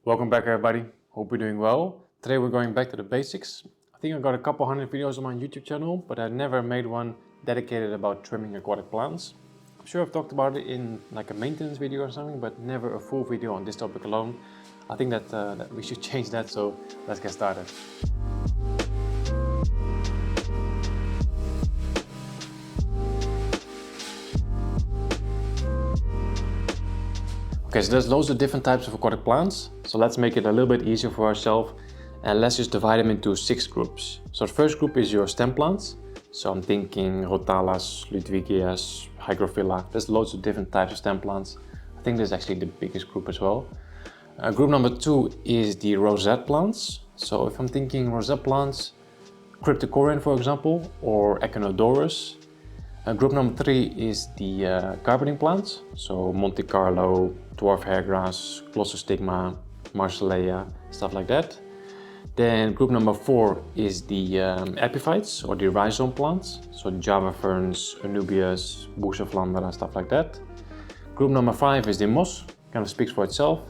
Welcome back everybody, hope you're doing well. Today we're going back to the basics. I think I got a couple hundred videos on my YouTube channel, but I never made one dedicated about trimming aquatic plants. I'm sure I've talked about it in like a maintenance video or something, but never a full video on this topic alone. I think that we should change that, so let's get started. Okay, so there's loads of different types of aquatic plants, so let's make it a little bit easier for ourselves and let's just divide them into 6 groups. So the first group is your stem plants, so I'm thinking Rotalas, Ludwigias, Hygrophila. There's loads of different types of stem plants. I think this is actually the biggest group as well. Group number 2 is the rosette plants. So if I'm thinking rosette plants, Crypt for example, or Echinodorus. Group number 3 is the carpeting plants, so Monte Carlo, Dwarf Hairgrass, Glossostigma, Marcellea, stuff like that. Then group number 4 is the epiphytes, or the rhizome plants, so Java ferns, Anubias, Buceflandera, stuff like that. Group number 5 is the moss, kind of speaks for itself.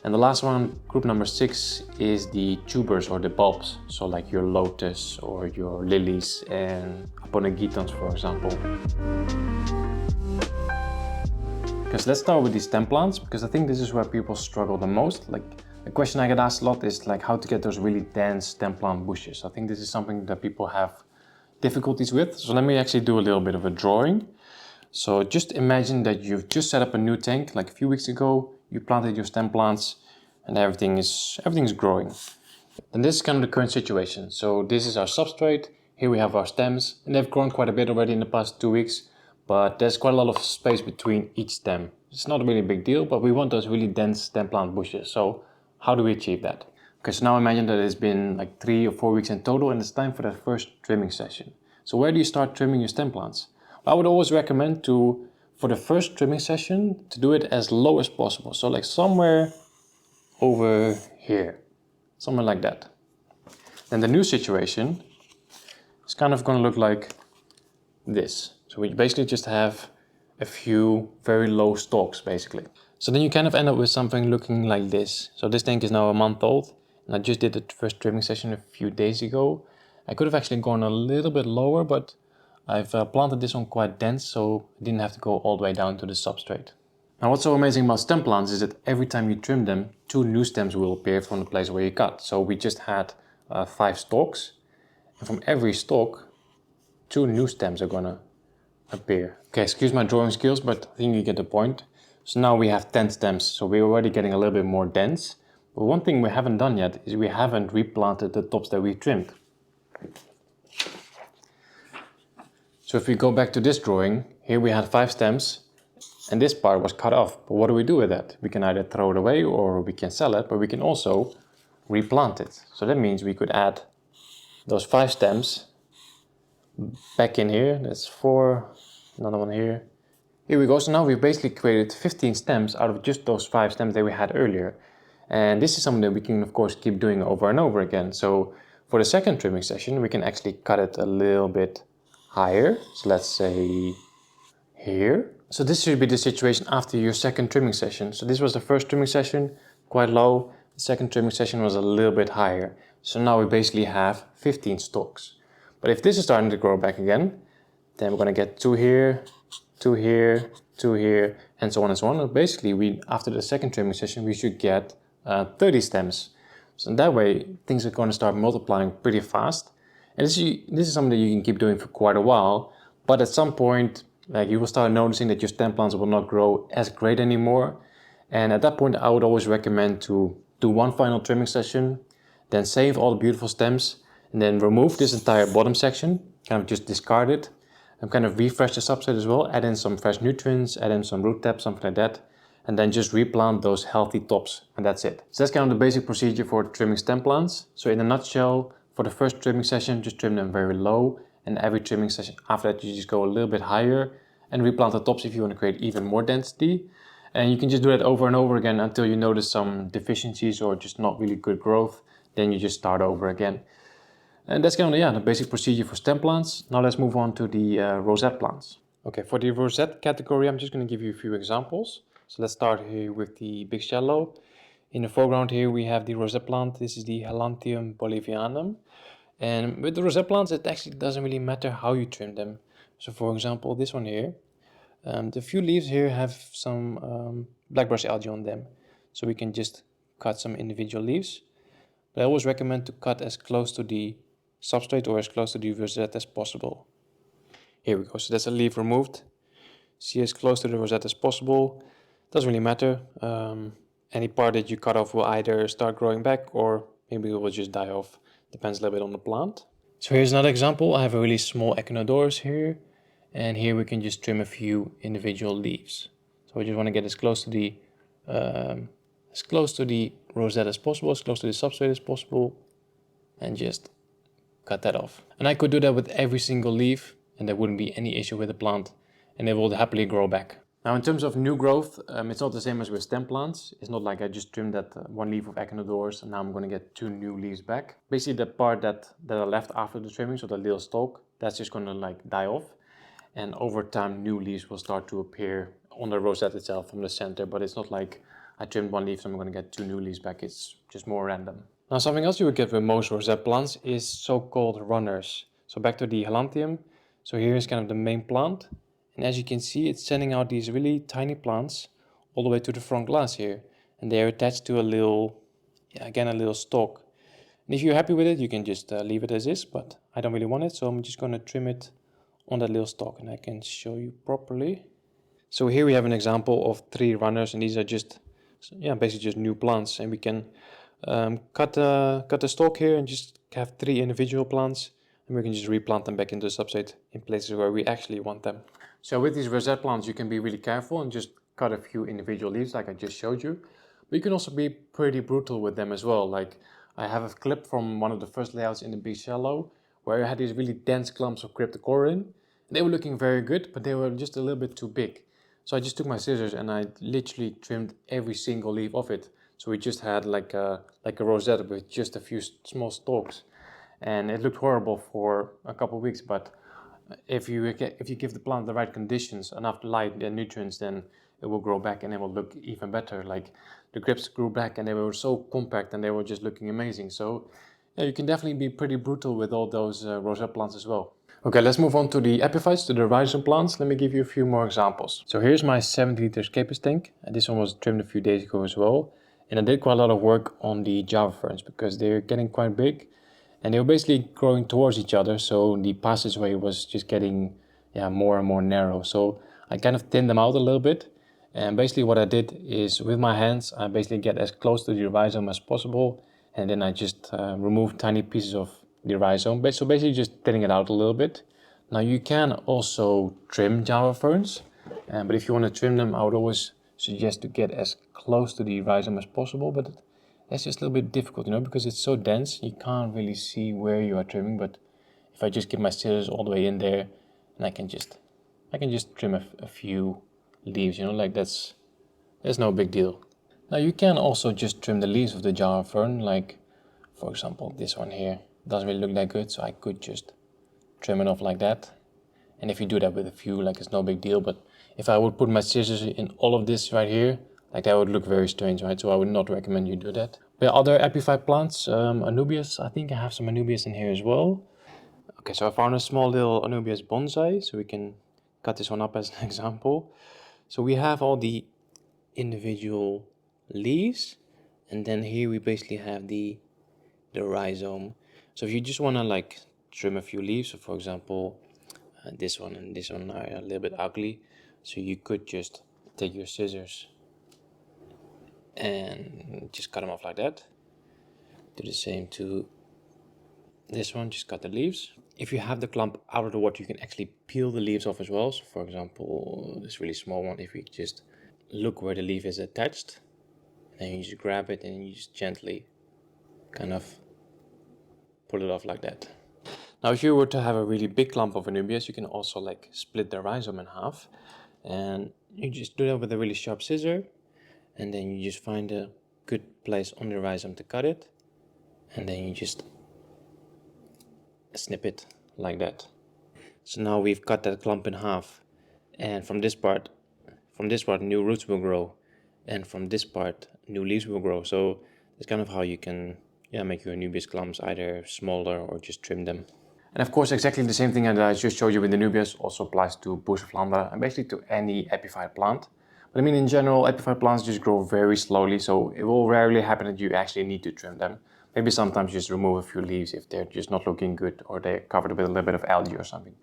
And the last one, group number 6, is the tubers or the bulbs, so like your lotus or your lilies and Aponegitons, for example. Okay, so let's start with the stem plants, because I think this is where people struggle the most. Like, the question I get asked a lot is like how to get those really dense stem plant bushes. I think this is something that people have difficulties with. So let me actually do a little bit of a drawing. So just imagine that you've just set up a new tank like a few weeks ago. You planted your stem plants and everything is growing. And this is kind of the current situation. So this is our substrate. Here we have our stems, and they've grown quite a bit already in the past 2 weeks, but there's quite a lot of space between each stem. It's not a really big deal, but we want those really dense stem plant bushes. So how do we achieve that? Okay, so now imagine that it's been like 3 or 4 weeks in total, and it's time for that first trimming session. So where do you start trimming your stem plants? I would always recommend for the first trimming session, to do it as low as possible. So like somewhere over here, somewhere like that. Then the new situation is kind of going to look like this. So we basically just have a few very low stalks basically. So then you kind of end up with something looking like this. So this tank is now a month old, and I just did the first trimming session a few days ago. I could have actually gone a little bit lower, but I've planted this one quite dense, so I didn't have to go all the way down to the substrate. Now what's so amazing about stem plants is that every time you trim them, 2 new stems will appear from the place where you cut. So we just had 5 stalks, and from every stalk, 2 new stems are gonna appear. Okay, excuse my drawing skills, but I think you get the point. So now we have 10 stems, so we're already getting a little bit more dense. But one thing we haven't done yet is we haven't replanted the tops that we trimmed. So if we go back to this drawing, here we had 5 stems and this part was cut off. But what do we do with that? We can either throw it away or we can sell it, but we can also replant it. So that means we could add those 5 stems back in here. That's 4, another one here. Here we go. So now we've basically created 15 stems out of just those 5 stems that we had earlier. And this is something that we can of course keep doing over and over again. So for the second trimming session, we can actually cut it a little bit higher, so let's say here. So this should be the situation after your second trimming session. So this was the first trimming session, quite low. The second trimming session was a little bit higher. So now we basically have 15 stalks. But if this is starting to grow back again, then we're going to get 2 here, 2 here, 2 here, and so on and so on. And basically, after the second trimming session, we should get 30 stems. So in that way, things are going to start multiplying pretty fast. And this is something that you can keep doing for quite a while, but at some point, like, you will start noticing that your stem plants will not grow as great anymore. And at that point, I would always recommend to do one final trimming session, then save all the beautiful stems, and then remove this entire bottom section, kind of just discard it, and kind of refresh the substrate as well, add in some fresh nutrients, add in some root taps, something like that, and then just replant those healthy tops, and that's it. So that's kind of the basic procedure for trimming stem plants. So in a nutshell, for the first trimming session, just trim them very low, and every trimming session after that you just go a little bit higher and replant the tops if you want to create even more density. And you can just do that over and over again until you notice some deficiencies or just not really good growth. Then you just start over again. And that's kind of the basic procedure for stem plants. Now let's move on to the rosette plants. Okay, for the rosette category, I'm just going to give you a few examples. So let's start here with the big shallow. In the foreground here we have the rosette plant. This is the Helantium bolivianum. And with the rosette plants, it actually doesn't really matter how you trim them. So for example, this one here, the few leaves here have some blackbrush algae on them. So we can just cut some individual leaves. But I always recommend to cut as close to the substrate or as close to the rosette as possible. Here we go, so that's a leaf removed. See, as close to the rosette as possible. Doesn't really matter. Any part that you cut off will either start growing back or maybe it will just die off. Depends a little bit on the plant. So here's another example. I have a really small Echinodorus here. And here we can just trim a few individual leaves. So we just want to get as close to the rosette as possible, as close to the substrate as possible. And just cut that off. And I could do that with every single leaf and there wouldn't be any issue with the plant. And they will happily grow back. Now in terms of new growth, it's not the same as with stem plants. It's not like I just trimmed that one leaf of Echinodorus and now I'm going to get 2 new leaves back. Basically the part that are left after the trimming, so the little stalk, that's just going to like die off. And over time new leaves will start to appear on the rosette itself from the center. But it's not like I trimmed one leaf so I'm going to get 2 new leaves back. It's just more random. Now something else you would get with most rosette plants is so-called runners. So back to the Helantium. So here is kind of the main plant. And as you can see, it's sending out these really tiny plants all the way to the front glass here. And they are attached to a little, again, a little stalk. And if you're happy with it, you can just leave it as is, but I don't really want it. So I'm just going to trim it on that little stalk and I can show you properly. So here we have an example of 3 runners and these are just, basically just new plants. And we can cut the stalk here and just have 3 individual plants. And we can just replant them back into the substrate in places where we actually want them. So with these rosette plants you can be really careful and just cut a few individual leaves like I just showed you. But you can also be pretty brutal with them as well. Like I have a clip from one of the first layouts in the Big Shallow where I had these really dense clumps of Crypt Aquarium. They were looking very good, but they were just a little bit too big. So I just took my scissors and I literally trimmed every single leaf of it. So we just had like a rosette with just a few small stalks. And it looked horrible for a couple of weeks, but if you give the plant the right conditions, enough light and nutrients, then it will grow back and it will look even better. Like the Crypts grew back and they were so compact and they were just looking amazing. So yeah, you can definitely be pretty brutal with all those rosette plants as well. Okay, let's move on to the epiphytes, to the rhizome plants. Let me give you a few more examples. So here's my 70-liter Scapus tank. And this one was trimmed a few days ago as well. And I did quite a lot of work on the Java ferns because they're getting quite big. And they were basically growing towards each other, so the passageway was just getting more and more narrow. So I kind of thinned them out a little bit. And basically what I did is with my hands, I basically get as close to the rhizome as possible. And then I just remove tiny pieces of the rhizome. So basically just thinning it out a little bit. Now you can also trim Java ferns. But if you want to trim them, I would always suggest to get as close to the rhizome as possible. But that's just a little bit difficult, because it's so dense, you can't really see where you are trimming. But if I just get my scissors all the way in there, and I can just trim a few leaves, like that's no big deal. Now you can also just trim the leaves of the Java fern, like for example this one here. Doesn't really look that good, so I could just trim it off like that. And if you do that with a few, like it's no big deal. But if I would put my scissors in all of this right here, like that would look very strange, right? So I would not recommend you do that. But other epiphyte plants, Anubias, I think I have some Anubias in here as well. Okay, so I found a small little Anubias bonsai, so we can cut this one up as an example. So we have all the individual leaves, and then here we basically have the rhizome. So if you just want to like trim a few leaves, so for example, this one and this one are a little bit ugly, so you could just take your scissors and just cut them off like that. Do the same to this one, just cut the leaves. If you have the clump out of the water, you can actually peel the leaves off as well. So for example, this really small one, if you just look where the leaf is attached, then you just grab it and you just gently kind of pull it off like that. Now if you were to have a really big clump of Anubias, you can also like split the rhizome in half, and you just do that with a really sharp scissor, and then you just find a good place on the rhizome to cut it, and then you just snip it like that. So now we've cut that clump in half, and from this part new roots will grow. and from this part new leaves will grow. So that's kind of how you can make your Nubius clumps either smaller or just trim them. And of course, exactly the same thing that I just showed you with the Nubius also applies to Bucephalanda and basically to any epiphyte plant. But I mean, in general, epiphyte plants just grow very slowly, so it will rarely happen that you actually need to trim them. Maybe sometimes just remove a few leaves if they're just not looking good or they're covered with a little bit of algae or something.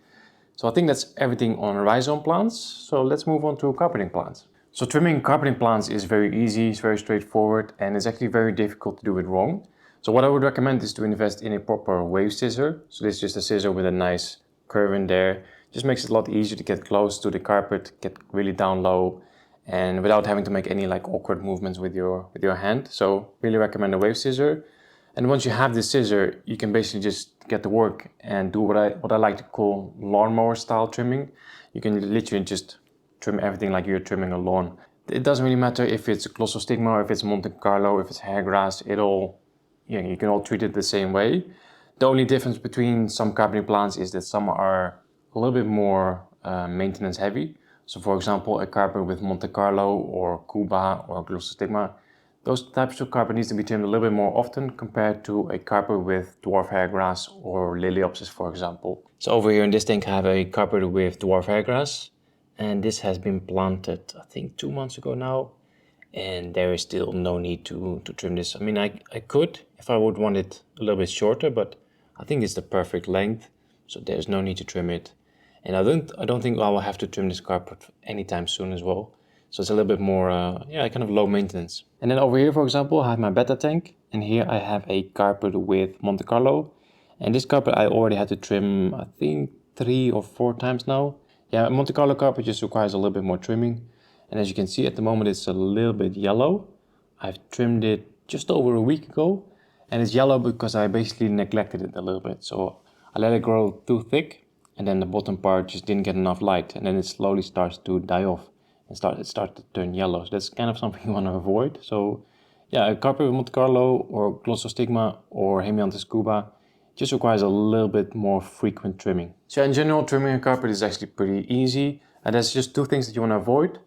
So I think that's everything on rhizome plants. So let's move on to carpeting plants. So trimming carpeting plants is very easy, it's very straightforward, and it's actually very difficult to do it wrong. So what I would recommend is to invest in a proper wave scissor. So this is just a scissor with a nice curve in there. Just makes it a lot easier to get close to the carpet, get really down low, and without having to make any like awkward movements with your hand. So really recommend a wave scissor. And once you have this scissor, you can basically just get to work and do what I like to call lawnmower style trimming. You can literally just trim everything like you're trimming a lawn. It doesn't really matter if it's Glossostigma or if it's Monte Carlo, if it's hairgrass, you can all treat it the same way. The only difference between some carpeting plants is that some are a little bit more maintenance heavy. So for example, a carpet with Monte Carlo or Cuba or Glossostigma, those types of carpet needs to be trimmed a little bit more often compared to a carpet with dwarf hairgrass or Eleocharis, for example. So over here in this tank I have a carpet with dwarf hairgrass, and this has been planted I think 2 months ago now, and there is still no need to trim this. I mean, I could if I would want it a little bit shorter, but I think it's the perfect length, so there's no need to trim it. And I don't think I will have to trim this carpet anytime soon as well. So it's a little bit more, kind of low maintenance. And then over here, for example, I have my betta tank, and here I have a carpet with Monte Carlo. And this carpet I already had to trim, I think 3 or 4 times now. Yeah, Monte Carlo carpet just requires a little bit more trimming. And as you can see at the moment it's a little bit yellow. I've trimmed it just over a week ago, and it's yellow because I basically neglected it a little bit. So I let it grow too thick, and then the bottom part just didn't get enough light, and then it slowly starts to die off and it starts to turn yellow. So that's kind of something you want to avoid. So yeah, a carpet with Monte Carlo or Glossostigma or Hemianthus cuba just requires a little bit more frequent trimming. So in general, trimming a carpet is actually pretty easy. And there's just 2 things that you want to avoid.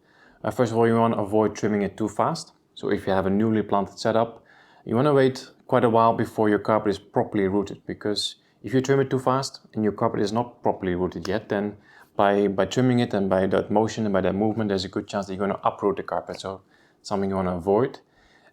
First of all, you want to avoid trimming it too fast. So if you have a newly planted setup, you want to wait quite a while before your carpet is properly rooted, because if you trim it too fast and your carpet is not properly rooted yet, then by trimming it and by that motion and by that movement, there's a good chance that you're going to uproot the carpet. So something you want to avoid.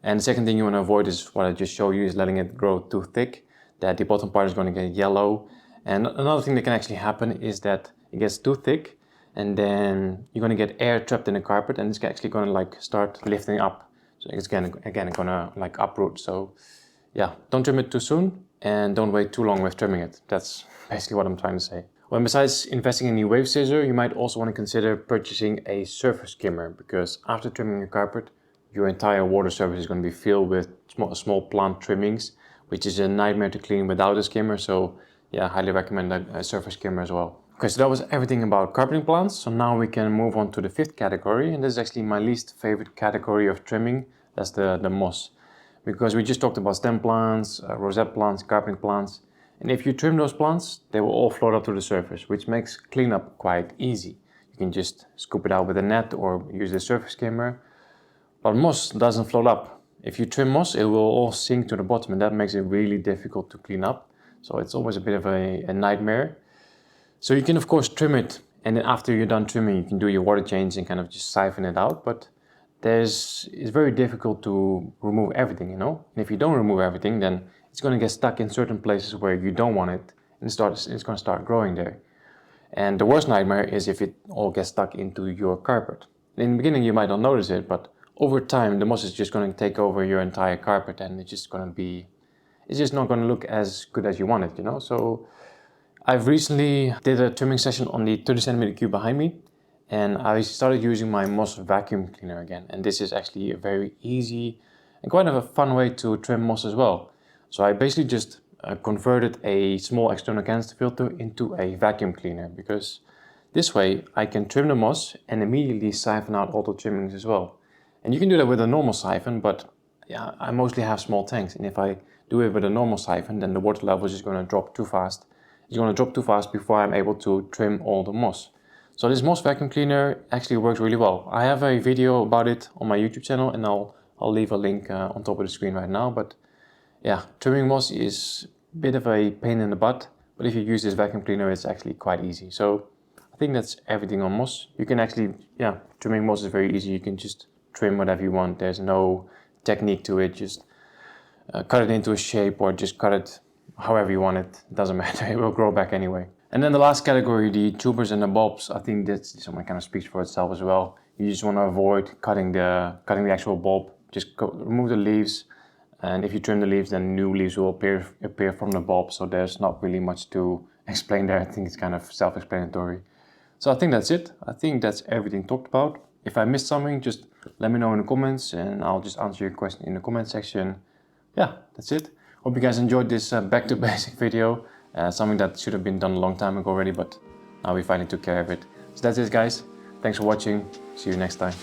And the second thing you want to avoid is what I just showed you, is letting it grow too thick, that the bottom part is going to get yellow. And another thing that can actually happen is that it gets too thick, and then you're going to get air trapped in the carpet, and it's actually going to like start lifting up. So it's again going to like uproot. So yeah, don't trim it too soon and don't wait too long with trimming it. That's basically what I'm trying to say. Well, besides investing in a wave scissor, you might also want to consider purchasing a surface skimmer, because after trimming your carpet, your entire water surface is going to be filled with small plant trimmings, which is a nightmare to clean without a skimmer. So yeah, I highly recommend a surface skimmer as well. Okay, so that was everything about carpeting plants. So now we can move on to the 5th category, and this is actually my least favorite category of trimming. That's the moss. Because we just talked about stem plants, rosette plants, carpeting plants. And if you trim those plants, they will all float up to the surface, which makes cleanup quite easy. You can just scoop it out with a net or use the surface skimmer. But moss doesn't float up. If you trim moss, it will all sink to the bottom, and that makes it really difficult to clean up. So it's always a bit of a nightmare. So you can of course trim it, and then after you're done trimming, you can do your water change and kind of just siphon it out. But it's very difficult to remove everything, you know. And if you don't remove everything, then it's going to get stuck in certain places where you don't want it, and it's going to start growing there. And the worst nightmare is if it all gets stuck into your carpet. In the beginning you might not notice it, but over time the moss is just going to take over your entire carpet, and it's just not going to look as good as you want it, you know. So I've recently did a trimming session on the 30 centimeter cube behind me, and I started using my moss vacuum cleaner again. And this is actually a very easy and quite a fun way to trim moss as well. So I basically just converted a small external canister filter into a vacuum cleaner, because this way I can trim the moss and immediately siphon out all the trimmings as well. And you can do that with a normal siphon, but yeah, I mostly have small tanks, and if I do it with a normal siphon, then the water level is just going to drop too fast. It's going to drop too fast before I'm able to trim all the moss. So this moss vacuum cleaner actually works really well. I have a video about it on my YouTube channel, and I'll leave a link on top of the screen right now. But yeah, trimming moss is a bit of a pain in the butt, but if you use this vacuum cleaner, it's actually quite easy. So I think that's everything on moss. You can actually, yeah, trimming moss is very easy. You can just trim whatever you want. There's no technique to it. Just cut it into a shape or just cut it however you want it. It doesn't matter, it will grow back anyway. And then the last category, the tubers and the bulbs, I think that's someone kind of speaks for itself as well. You just want to avoid cutting the actual bulb. Just remove the leaves, and if you trim the leaves, then new leaves will appear from the bulb. So there's not really much to explain there. I think it's kind of self-explanatory. So I think that's it. I think that's everything talked about. If I missed something, just let me know in the comments, and I'll just answer your question in the comment section. Yeah, that's it. Hope you guys enjoyed this back to basic video. Something that should have been done a long time ago already, but now we finally took care of it. So that's it, guys. Thanks for watching. See you next time.